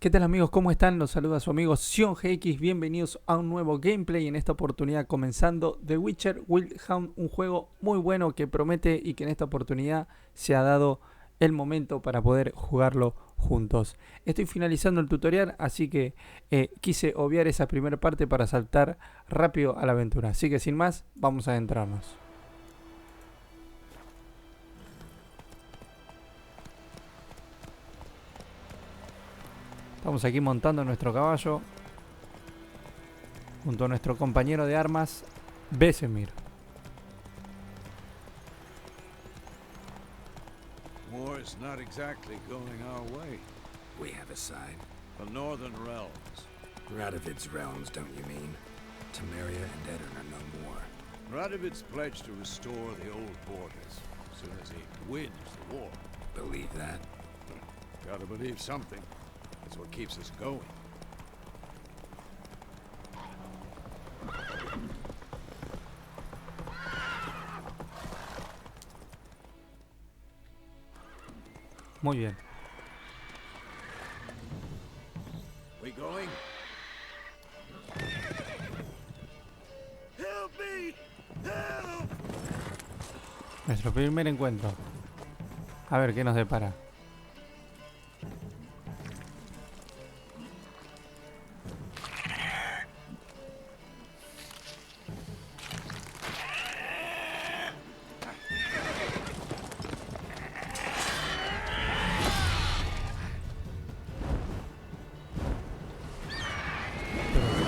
¿Qué tal amigos? ¿Cómo están? Los saluda su amigo Sion GX. Bienvenidos a un nuevo gameplay. En esta oportunidad comenzando The Witcher Wild Hunt, un juego muy bueno que promete y que en esta oportunidad se ha dado el momento para poder jugarlo juntos. Estoy finalizando el tutorial, así que quise obviar esa primera parte para saltar rápido a la aventura. Así que sin más, vamos a adentrarnos. Estamos aquí montando nuestro caballo junto a nuestro compañero de armas, Vesemir. War is not exactly going our way. We have a side. The northern realms. Radovid's realms, don't you mean? Temeria and Edirn are no more. Radovid's pledged to restore the old borders as soon as he wins the war. Believe that? Gotta believe something. That's what keeps us going. Muy bien. We going? Help me! Help! Nuestro primer encuentro. A ver qué nos depara.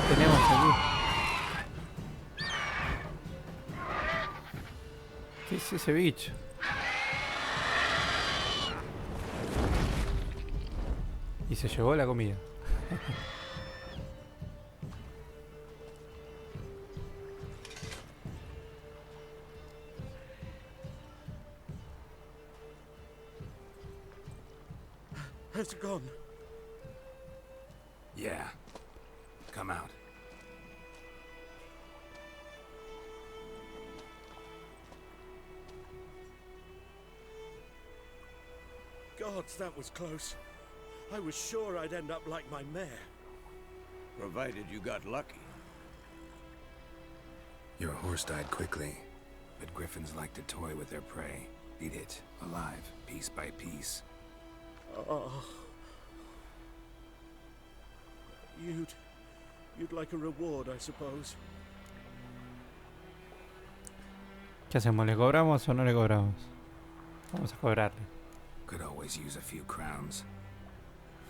Tenemos aquí. ¿Qué es ese bicho? Y se llevó la comida. Has it gone? Yeah. Come out. Gods, that was close. I was sure I'd end up like my mare. Provided you got lucky. Your horse died quickly, but griffins like to toy with their prey. Eat it, alive, piece by piece. Oh. You'd like a reward, I suppose. ¿Qué hacemos? ¿Le cobramos o no le cobramos? Vamos a cobrarle. Could always use a few crowns.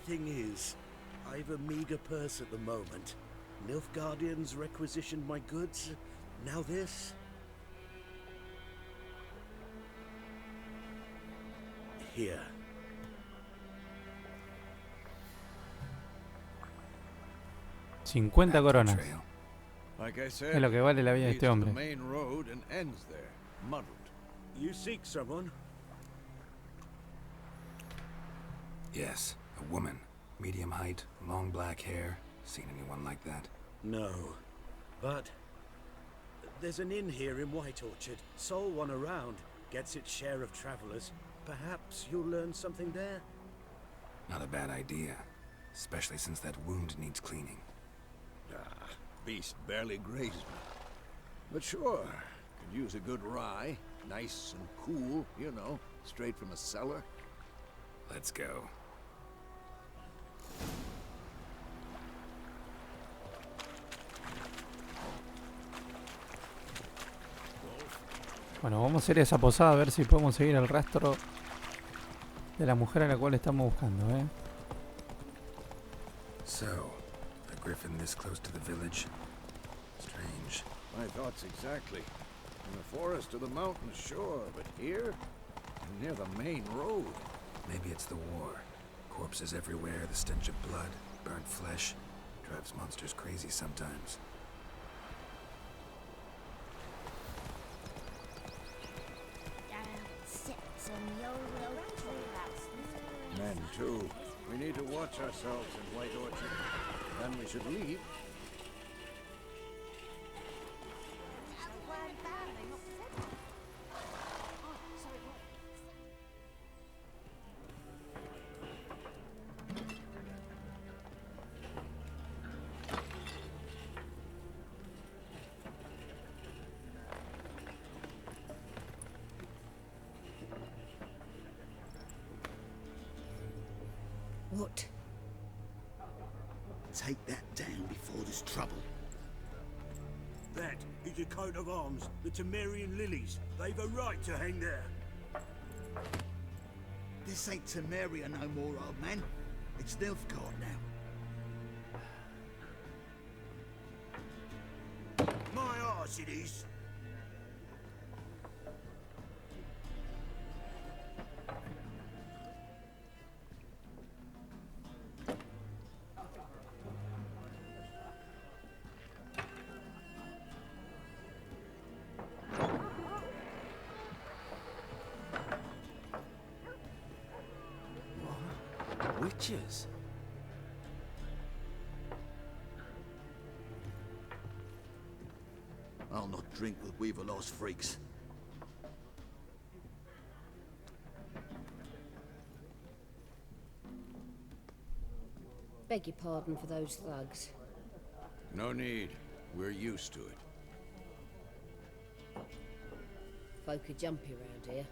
Thing is, I've a meager purse at the moment. Nilfgaardians requisitioned my goods. Now this. Here. 50 coronas. Trail. Like I Es said, lo que vale la vida de leads este to hombre. the main road and ends there, muddled. You seek someone? Yes, a woman. Medium height, long black hair. Seen anyone like that? No. But there's an inn here in White Orchard. Sole one around. Gets its share of travelers. Perhaps you'll learn something there? Not a bad idea. Especially since that wound needs cleaning. Ah, beast barely grazed me. But sure, could use a good rye. Nice and cool, you know, straight from a cellar. Let's go. Bueno, vamos a ir a esa posada a ver si podemos seguir el rastro de la mujer a la cual estamos buscando, So, a griffin this close to the village? Strange. My thoughts exactly. In the forest or the mountains, sure, but here? Near the main road. Maybe it's the war. Corpses everywhere, the stench of blood, burnt flesh. Drives monsters crazy sometimes. Men, too. We need to watch ourselves in White Orchard. Then we should leave. What? Take that down before there's trouble. That is a coat of arms, the Temerian lilies. They've a right to hang there. This ain't Temeria no more, old man. It's Nilfgaard now. My arse it is. Witches? I'll not drink with Weaverlost freaks. Beg your pardon for those thugs. No need. We're used to it. Folk are jumpy around here.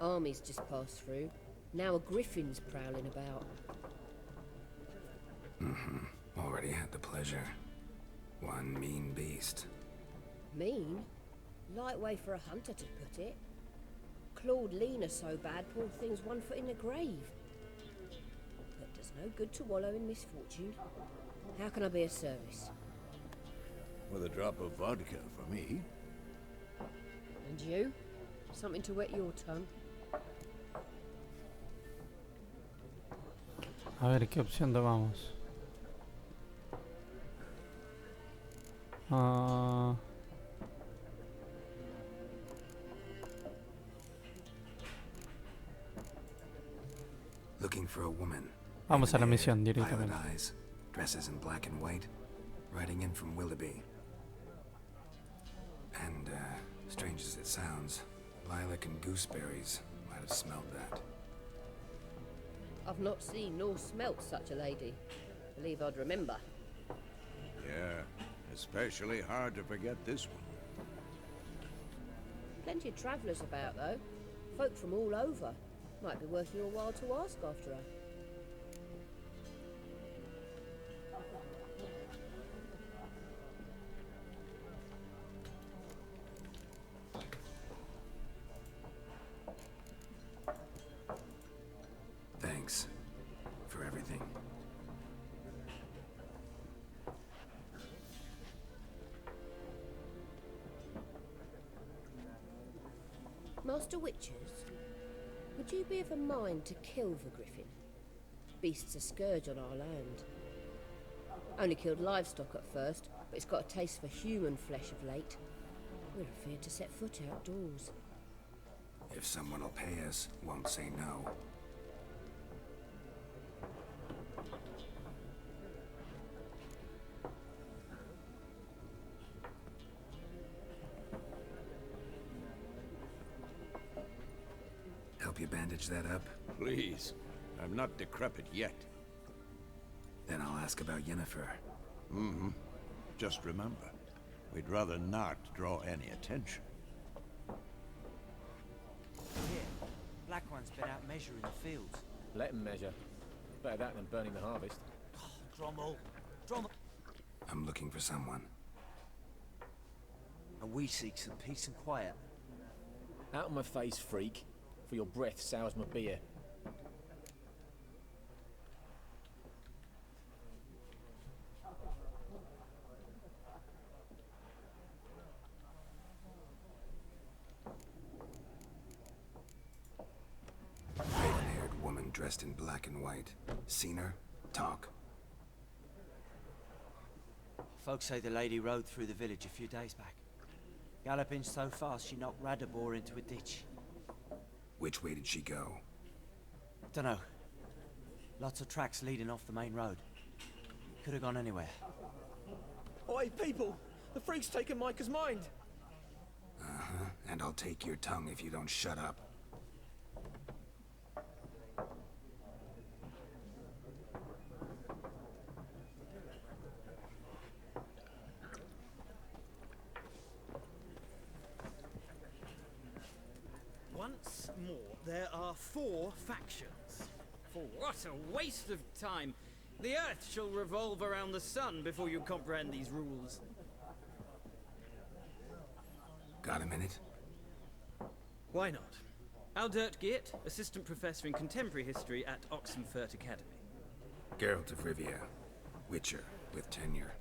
Armies just passed through. Now a griffin's prowling about. Already had the pleasure. One mean beast. Mean? Light way for a hunter to put it. Clawed Lena so bad, poor thing's 1 foot in the grave. But does no good to wallow in misfortune. How can I be of service? With a drop of vodka for me. And you? Something to wet your tongue? A ver, ¿qué opción tomamos? Looking for a woman. Vamos a la Red misión hair, violet directamente. eyes, dresses in black and white, riding in from Willoughby. And, strange as it sounds, lilac and gooseberries might have smelled that. I've not seen nor smelt such a lady. Believe I'd remember. Yeah, especially hard to forget this one. Plenty of travellers about, though. Folk from all over. Might be worth your while to ask after her. Thanks for everything. Master Witchers, would you be of a mind to kill the griffin? Beast's a scourge on our land. Only killed livestock at first, but it's got a taste for human flesh of late. We're afeard to set foot outdoors. If someone will pay us, won't say no. Help you bandage that up? Please. I'm not decrepit yet. Then I'll ask about Yennefer. Mm-hmm. Just remember, we'd rather not draw any attention. Here, Black One's been out measuring the fields. Let him measure. Better that than burning the harvest. Drommel. Drommel. I'm looking for someone. And we seek some peace and quiet. Out of my face, freak. For your breath sours my beer. Raven-haired woman dressed in black and white. Seen her? Talk. Folks say the lady rode through the village a few days back. Galloping so fast she knocked Radabor into a ditch. Which way did she go? Dunno. Lots of tracks leading off the main road. Could have gone anywhere. Oi, people! The freak's taken Micah's mind! Uh-huh. And I'll take your tongue if you don't shut up. Once more, there are 4 factions. awful. What a waste of time. The Earth shall revolve around the sun before you comprehend these rules. Got a minute? Why not? Aldert Geert, Assistant Professor in Contemporary History at Oxenfurt Academy. Geralt de Rivia, Witcher, with tenure.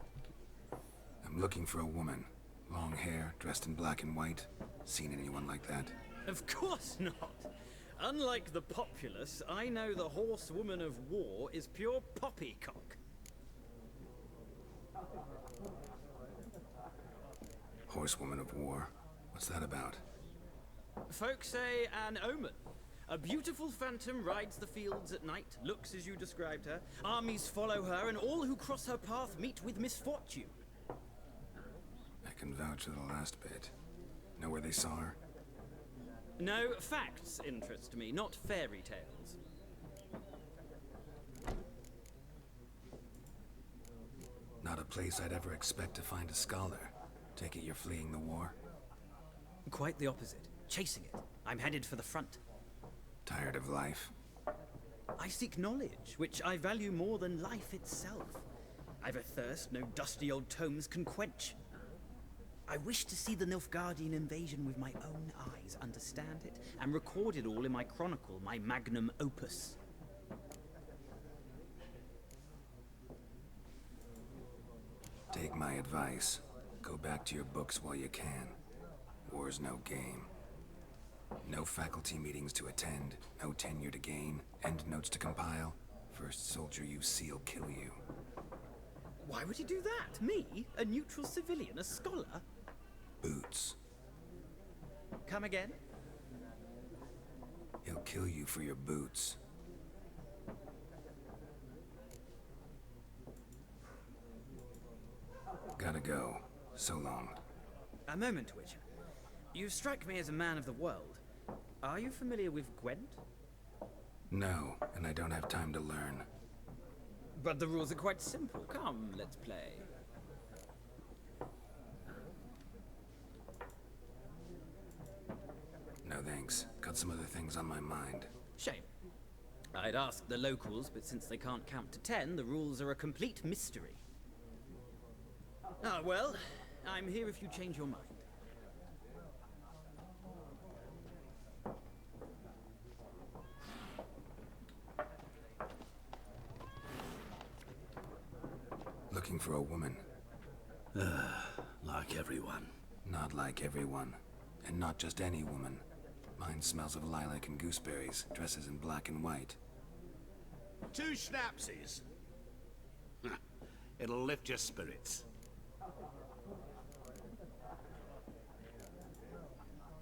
I'm looking for a woman. Long hair, dressed in black and white. Seen anyone like that? Of course not. Unlike the populace, I know the horsewoman of war is pure poppycock. Horsewoman of war? What's that about? Folks say an omen. A beautiful phantom rides the fields at night, looks as you described her. Armies follow her, and all who cross her path meet with misfortune. I can vouch for the last bit. Know where they saw her? No, facts interest me, not fairy tales. Not a place I'd ever expect to find a scholar. Take it you're fleeing the war? Quite the opposite. Chasing it. I'm headed for the front. Tired of life? I seek knowledge, which I value more than life itself. I've a thirst no dusty old tomes can quench. I wish to see the Nilfgaardian invasion with my own eyes, understand it, and record it all in my chronicle, my magnum opus. Take my advice. Go back to your books while you can. War's no game. No faculty meetings to attend, no tenure to gain, endnotes to compile. First soldier you see'll kill you. Why would you do that? Me? A neutral civilian? A scholar? Boots. Come again? He'll kill you for your boots. Gotta go. So long. A moment, Witcher. You strike me as a man of the world. Are you familiar with Gwent? No, and I don't have time to learn. But the rules are quite simple. Come, let's play. No thanks. Got some other things on my mind. Shame. I'd ask the locals, but since they can't count to 10, the rules are a complete mystery. Ah, well, I'm here if you change your mind. Looking for a woman. Like everyone. Not like everyone. And not just any woman. Mine smells of lilac and gooseberries, dresses in black and white. 2 schnapsies. It'll lift your spirits.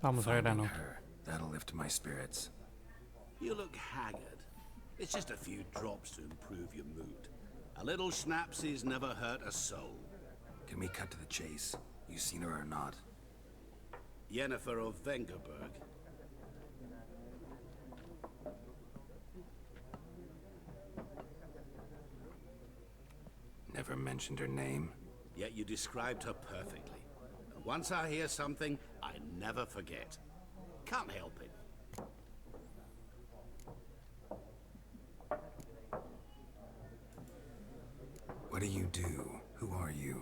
Vamos al grano. Her. That'll lift my spirits. You look haggard. It's just a few drops to improve your mood. A little schnapsies never hurt a soul. Can we cut to the chase? You seen her or not? Yennefer of Vengerberg. Never mentioned her name. Yet you described her perfectly. And once I hear something, I never forget. Can't help it. What do you do? Who are you?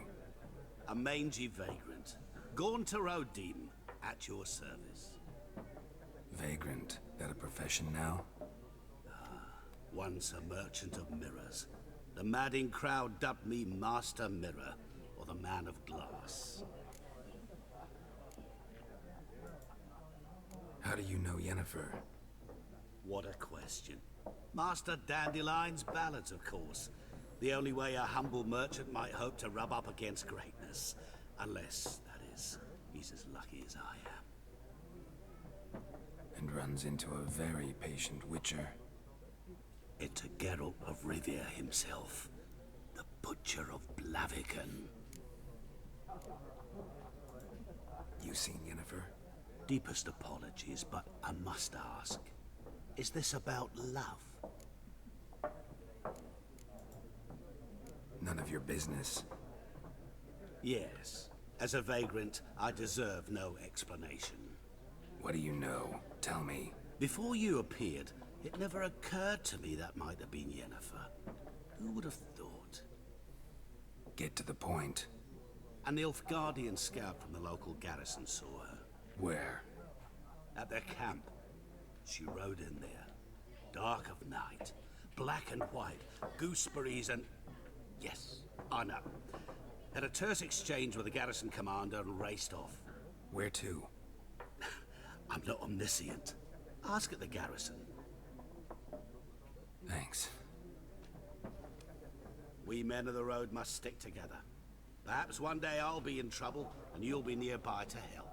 A mangy vagrant. Gone to Rodim, at your service. Vagrant. That a profession now? Once a merchant of mirrors. The madding crowd dubbed me Master Mirror, or the Man of Glass. How do you know Yennefer? What a question. Master Dandelion's ballads, of course. The only way a humble merchant might hope to rub up against greatness. Unless, that is, he's as lucky as I am. And runs into a very patient witcher. It's a Geralt of Rivia himself. The Butcher of Blaviken. You seen Yennefer? Deepest apologies, but I must ask. Is this about love? None of your business. Yes. As a vagrant, I deserve no explanation. What do you know? Tell me. Before you appeared, It never occurred to me that might have been Yennefer. Who would have thought? Get to the point. An Nilfgaardian scout from the local garrison saw her. Where? At their camp. She rode in there. Dark of night. Black and white. Gooseberries and... Yes, I know. Had a terse exchange with the garrison commander and raced off. Where to? I'm not omniscient. Ask at the garrison. Thanks. We men of the road must stick together. Perhaps one day I'll be in trouble and you'll be nearby to help.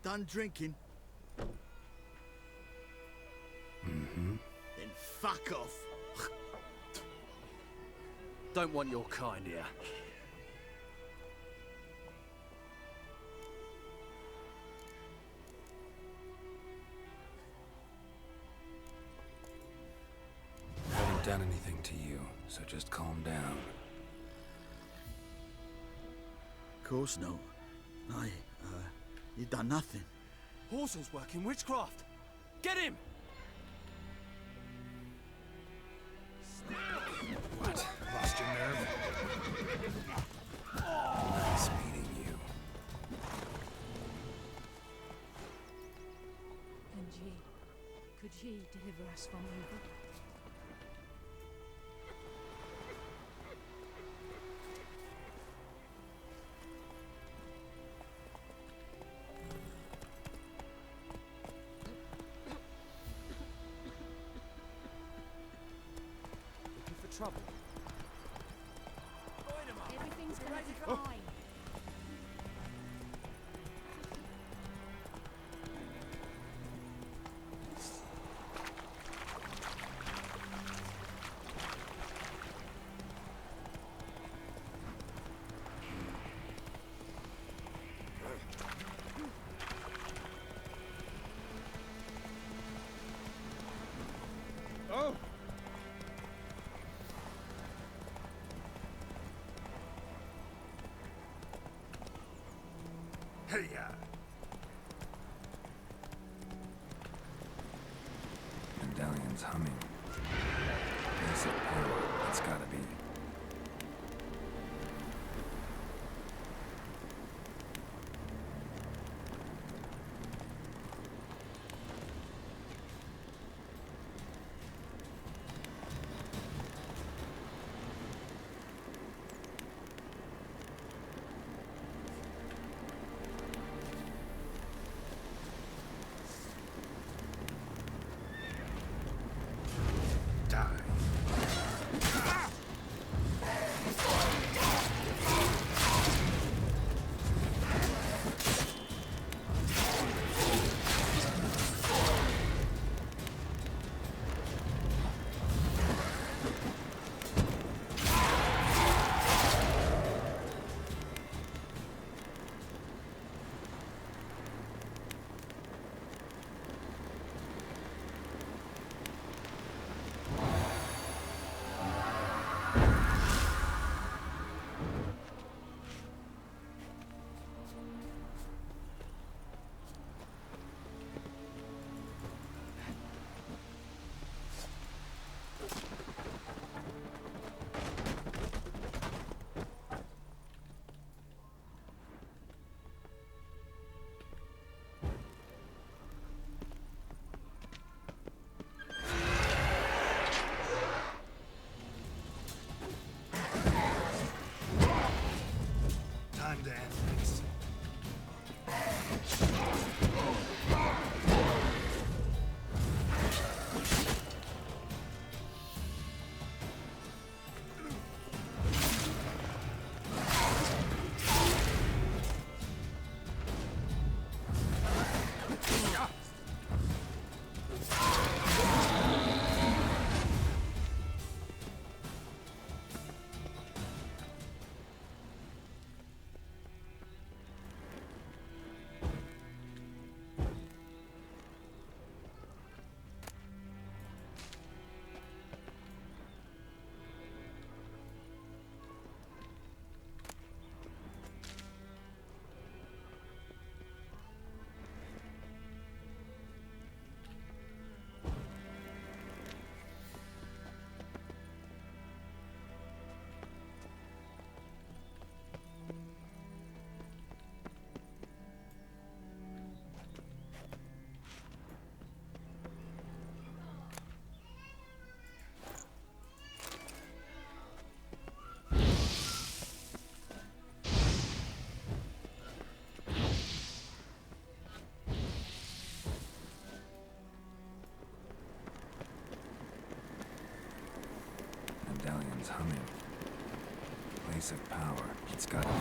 Done drinking? Mm-hmm. Then fuck off. Don't want your kind here. I haven't done anything to you, so just calm down. Of course no. You done nothing. Horsel's working witchcraft. Get him! What? Lost your nerve? Nice meeting you. And ye, could ye deliver us from evil? Trouble. Everything's gonna be fine. Oh! Hey-ya! Medallion's humming. Basic power, it's gotta be. Die. massive power. It's gotta be.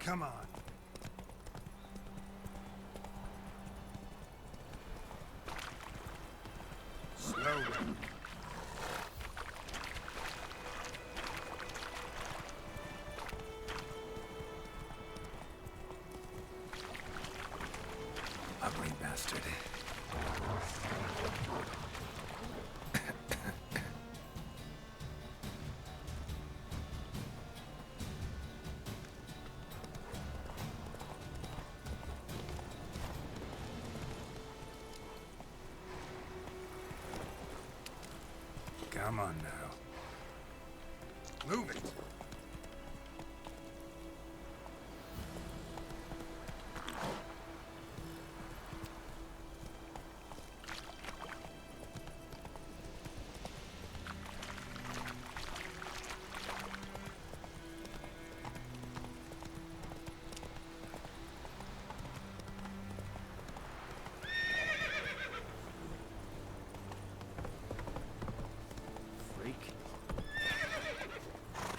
Come on. Slowly. Ugly bastard. Come on now. Move it.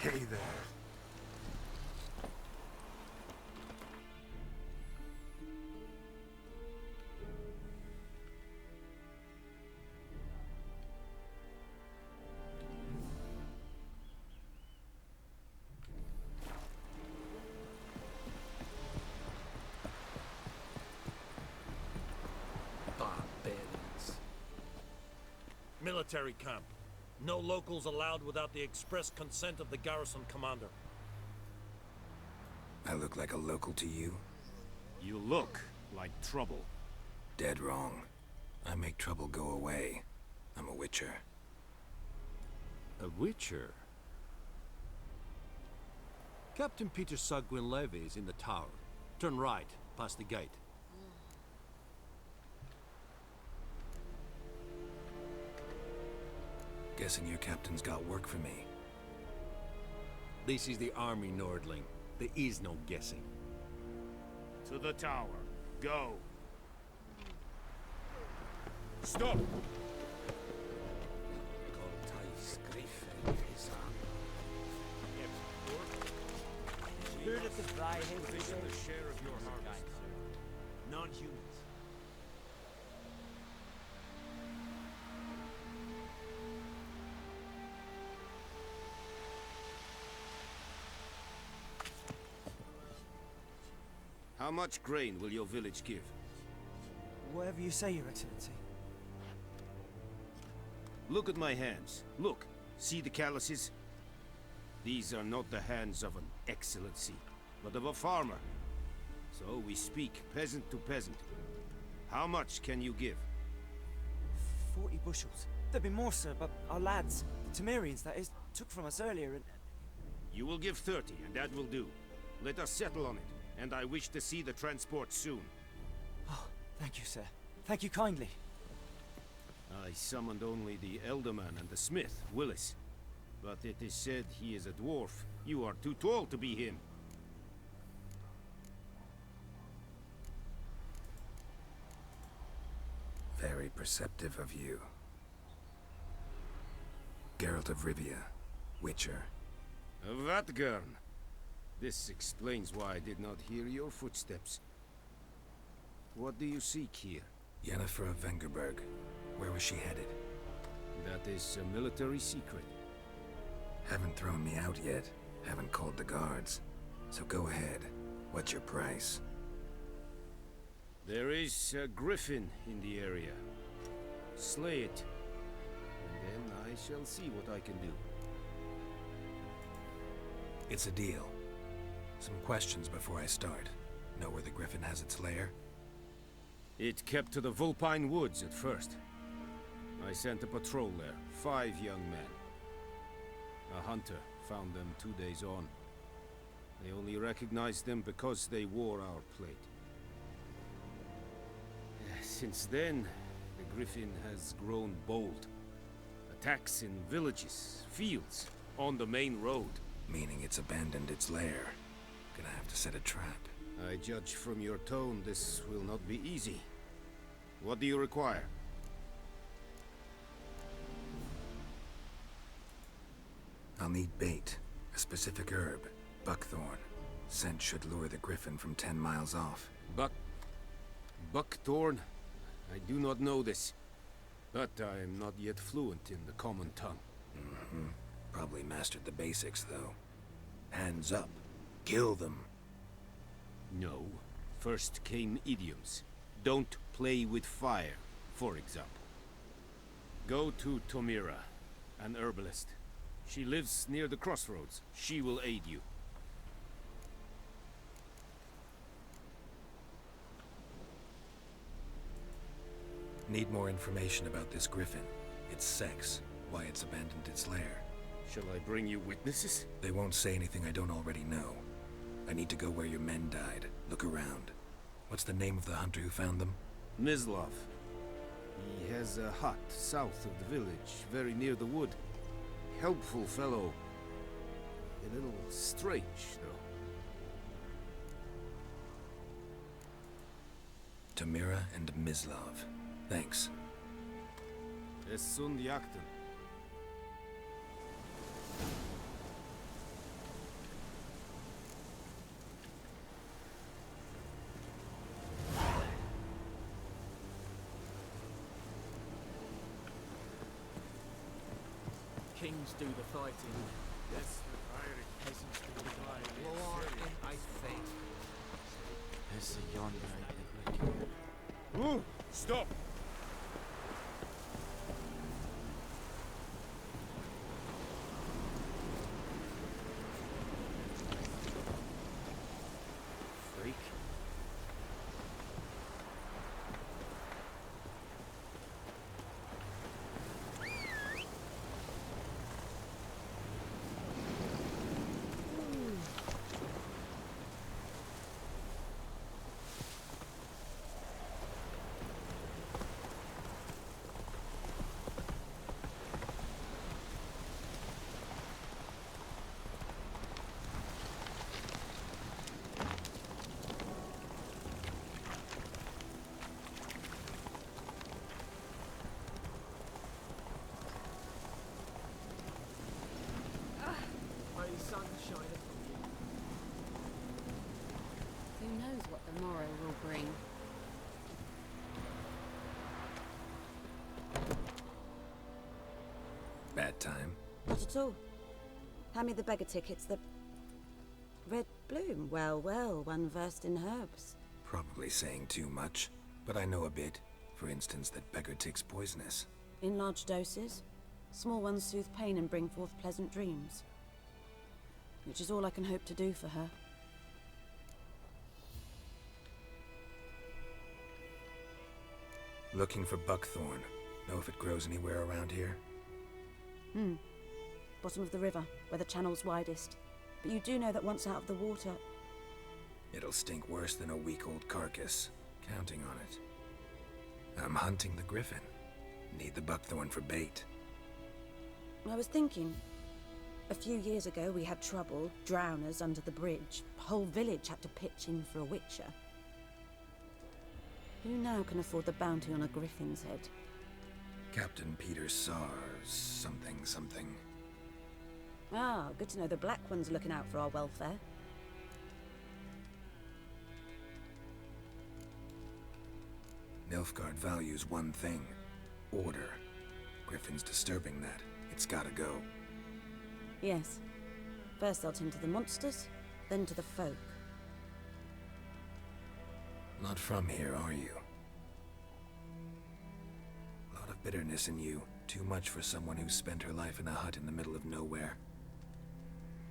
Hey there. Barbarians. Military camp. No locals allowed without the express consent of the garrison commander. I look like a local to you? You look like trouble. Dead wrong. I make trouble go away. I'm a witcher. A witcher? Captain Peter Sagwin Levy is in the tower. Turn right, past the gate. Guessing your captain's got work for me. This is the army, Nordling. There is no guessing. To the tower. Go. Stop! Spirit of the fly has the share of your harvest. non-humans. How much grain will your village give? Whatever you say, Your Excellency. Look at my hands. Look. See the calluses? These are not the hands of an excellency, but of a farmer. So we speak peasant to peasant. How much can you give? 40 bushels. There'd be more, sir, but our lads, the Temerians, that is, took from us earlier and... You will give 30, and that will do. Let us settle on it, and I wish to see the transport soon. Oh, thank you, sir. Thank you kindly. I summoned only the Elderman and the smith, Willis. But it is said he is a dwarf. You are too tall to be him. Very perceptive of you. Geralt of Rivia, Witcher. Vatgern. This explains why I did not hear your footsteps. What do you seek here? Yennefer of Vengerberg. Where was she headed? That is a military secret. Haven't thrown me out yet. Haven't called the guards. So go ahead. What's your price? There is a griffin in the area. Slay it. And then I shall see what I can do. It's a deal. Some questions before I start. Know where the griffin has its lair? It kept to the Vulpine Woods at first. I sent a patrol there, 5 young men. A hunter found them 2 days on. They only recognized them because they wore our plate. Since then, the Griffin has grown bold. Attacks in villages, fields, on the main road. Meaning it's abandoned its lair. Gonna have to set a trap. I judge from your tone this will not be easy. What do you require? I'll need bait. A specific herb. Buckthorn. Scent should lure the Griffin from 10 miles off. Buckthorn? I do not know this. But I am not yet fluent in the common tongue. Probably mastered the basics, though. Hands up. Kill them. No. First came idioms. Don't play with fire, for example. Go to Tomira, an herbalist. She lives near the crossroads. She will aid you. Need more information about this Griffin. Its sex, why it's abandoned its lair. Shall I bring you witnesses? They won't say anything I don't already know. I need to go where your men died. Look around. What's the name of the hunter who found them? Mislav. He has a hut south of the village, very near the wood. Helpful fellow. A little strange, though. Tomira and Mislav. Thanks. Es sind Jagden. Kings do the fighting. Yes, the fighting. Peasants do the dying. War in my fate. There's a yonder. Ooh, stop! Freak. Who knows what the morrow will bring? Bad time. Not at all. Hand me the beggar tickets, the... Red bloom. Well, well, one versed in herbs. Probably saying too much, but I know a bit. For instance, that beggar tick's poisonous. In large doses. Small ones soothe pain and bring forth pleasant dreams. Which is all I can hope to do for her. Looking for buckthorn. Know if it grows anywhere around here? Bottom of the river, where the channel's widest. But you do know that once out of the water... It'll stink worse than a week-old carcass. Counting on it. I'm hunting the griffin. Need the buckthorn for bait. I was thinking... A few years ago we had trouble, drowners under the bridge. Whole village had to pitch in for a witcher. Who now can afford the bounty on a griffin's head? Captain Peter Sars, something. Ah, good to know the Black One's looking out for our welfare. Nilfgaard values one thing. Order. Griffin's disturbing that. It's gotta go. Yes. First they'll tend to the monsters, then to the folk. Not from here, are you? A lot of bitterness in you. Too much for someone who spent her life in a hut in the middle of nowhere.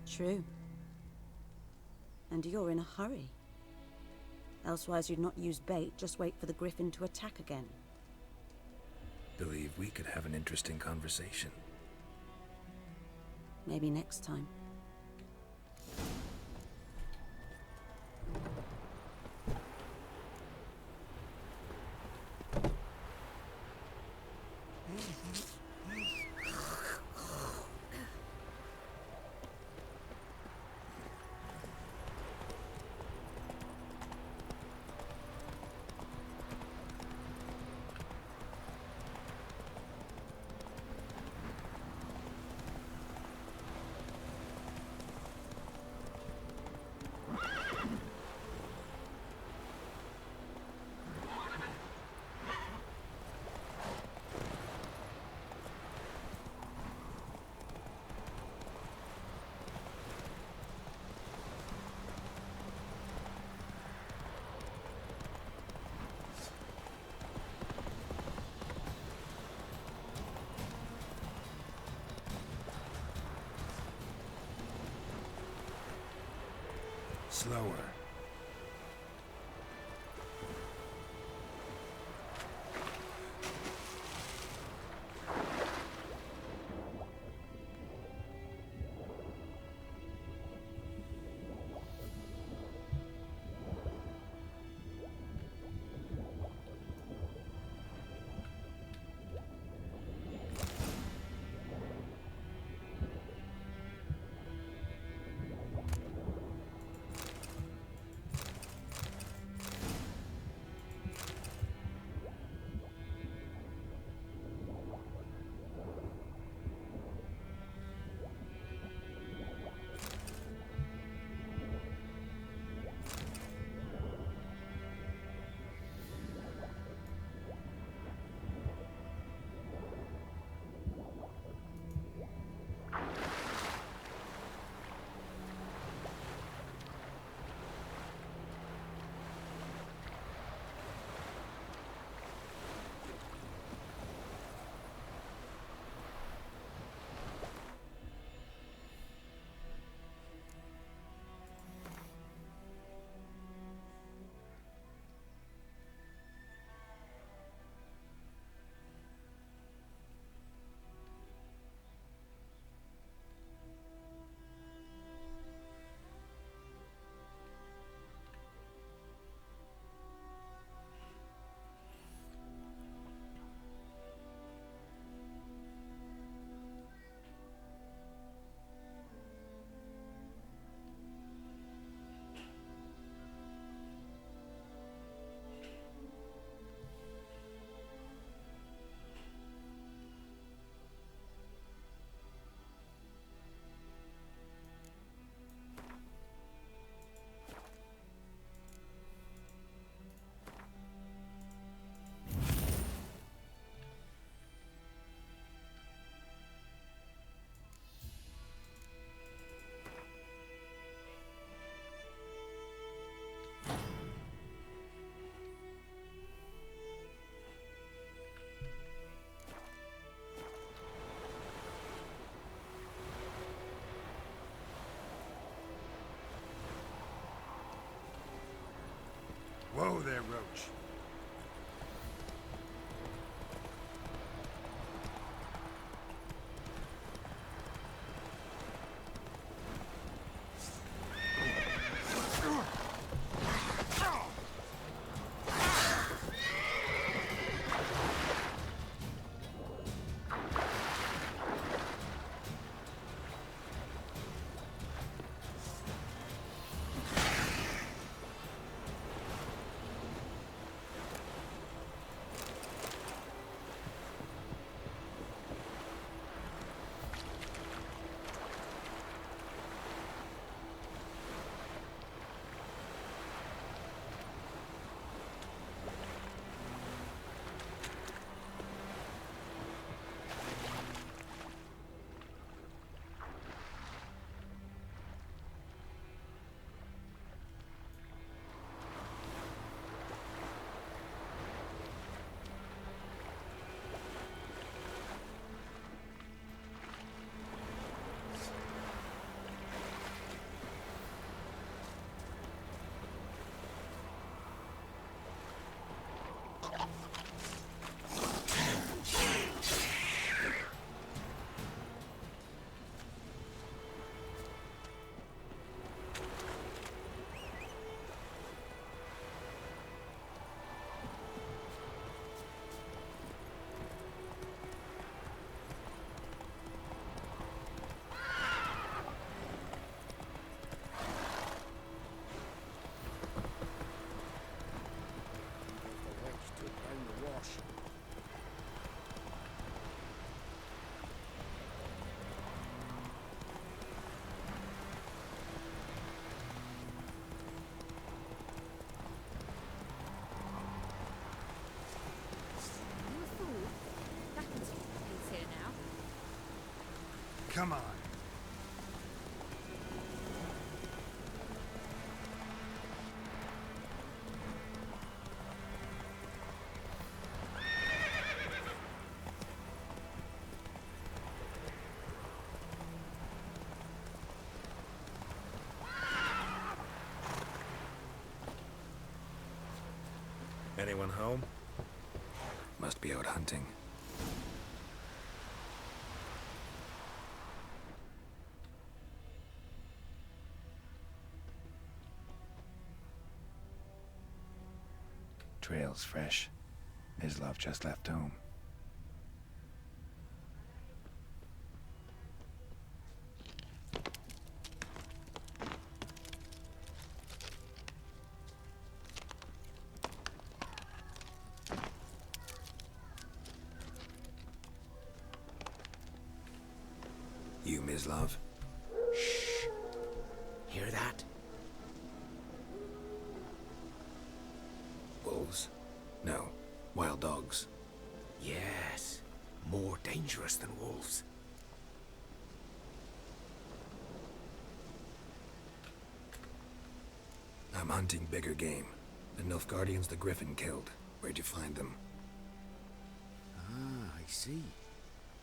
True. And you're in a hurry. Elsewise you'd not use bait, just wait for the griffin to attack again. believe we could have an interesting conversation. Maybe next time. Slower. Come on. Anyone home? Must be out hunting. Trail's fresh. Mislav just left home. You, Mislav? Shh. Hear that? Wolves? No. Wild dogs. Yes. More dangerous than wolves. I'm hunting bigger game. The Nilfgaardians the Griffin killed. Where'd you find them? Ah, I see.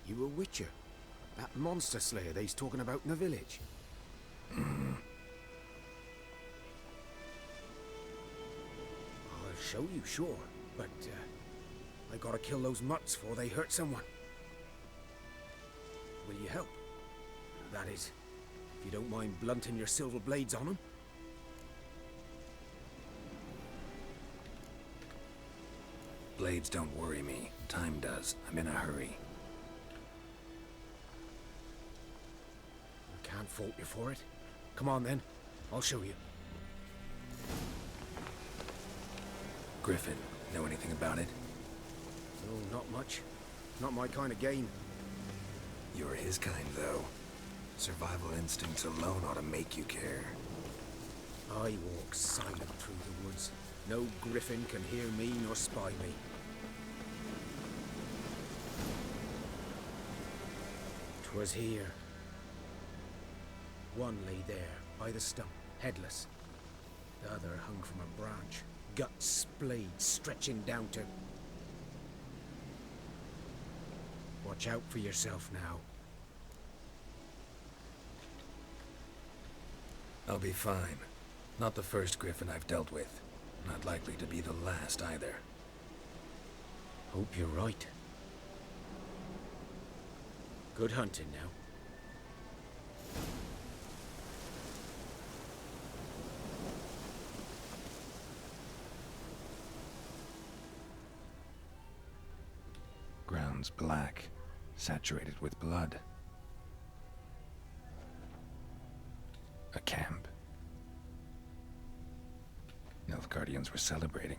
You a witcher. That monster slayer they's talking about in the village. I'll show you, sure. But, I gotta kill those mutts before they hurt someone. Will you help? That is, if you don't mind blunting your silver blades on them. Blades don't worry me. Time does. I'm in a hurry. Can't fault you for it. Come on then, I'll show you. Griffin, know anything about it? No, not much. Not my kind of game. You're his kind, though. Survival instincts alone ought to make you care. I walk silent through the woods. No griffin can hear me nor spy me. "'Twas here. One lay there, by the stump, headless. The other hung from a branch, guts splayed, stretching down to... Watch out for yourself now. I'll be fine. Not the first griffin I've dealt with. Not likely to be the last either. Hope you're right. Good hunting now. Ground's black, saturated with blood. A camp. Nilfgaardians were celebrating.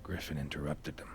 Griffin interrupted them.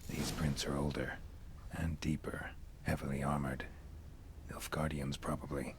These prints are older and deeper, heavily armored. Nilfgaardians, probably.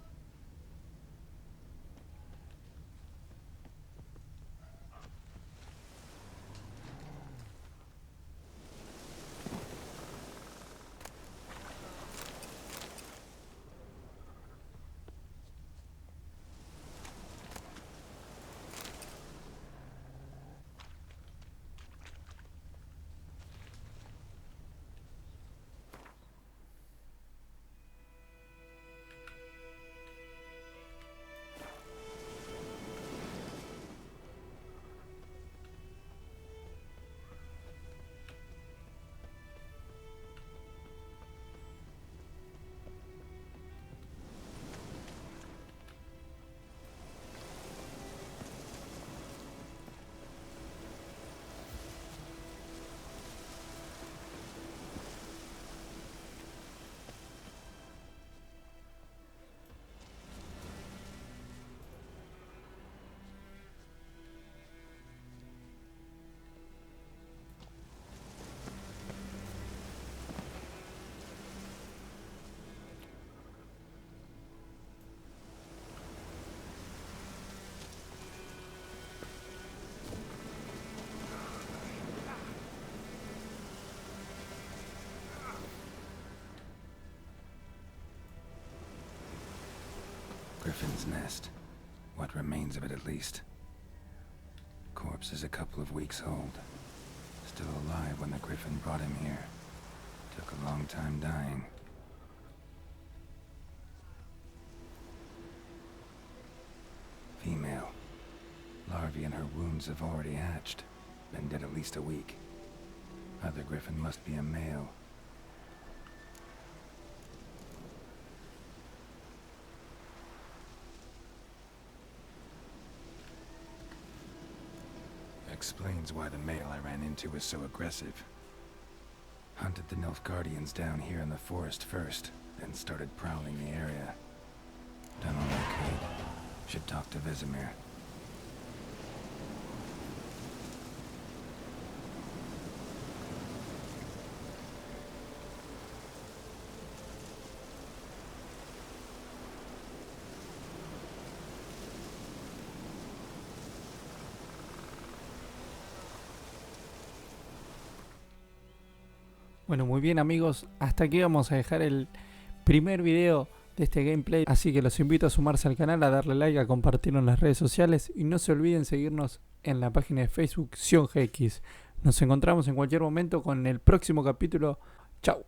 griffin's nest. What remains of it, at least. Corpse is a couple of weeks old. Still alive when the griffin brought him here. Took a long time dying. Female. Larvae in her wounds have already hatched. Been dead at least a week. Other griffin must be a male. Explains why the male I ran into was so aggressive. Hunted the Nilfgaardians down here in the forest first, then started prowling the area. Done all I could. Should talk to Vesemir. Bueno, muy bien amigos, hasta aquí vamos a dejar el primer video de este gameplay, así que los invito a sumarse al canal, a darle like, a compartirlo en las redes sociales y no se olviden seguirnos en la página de Facebook GX. Nos encontramos en cualquier momento con el próximo capítulo. Chau.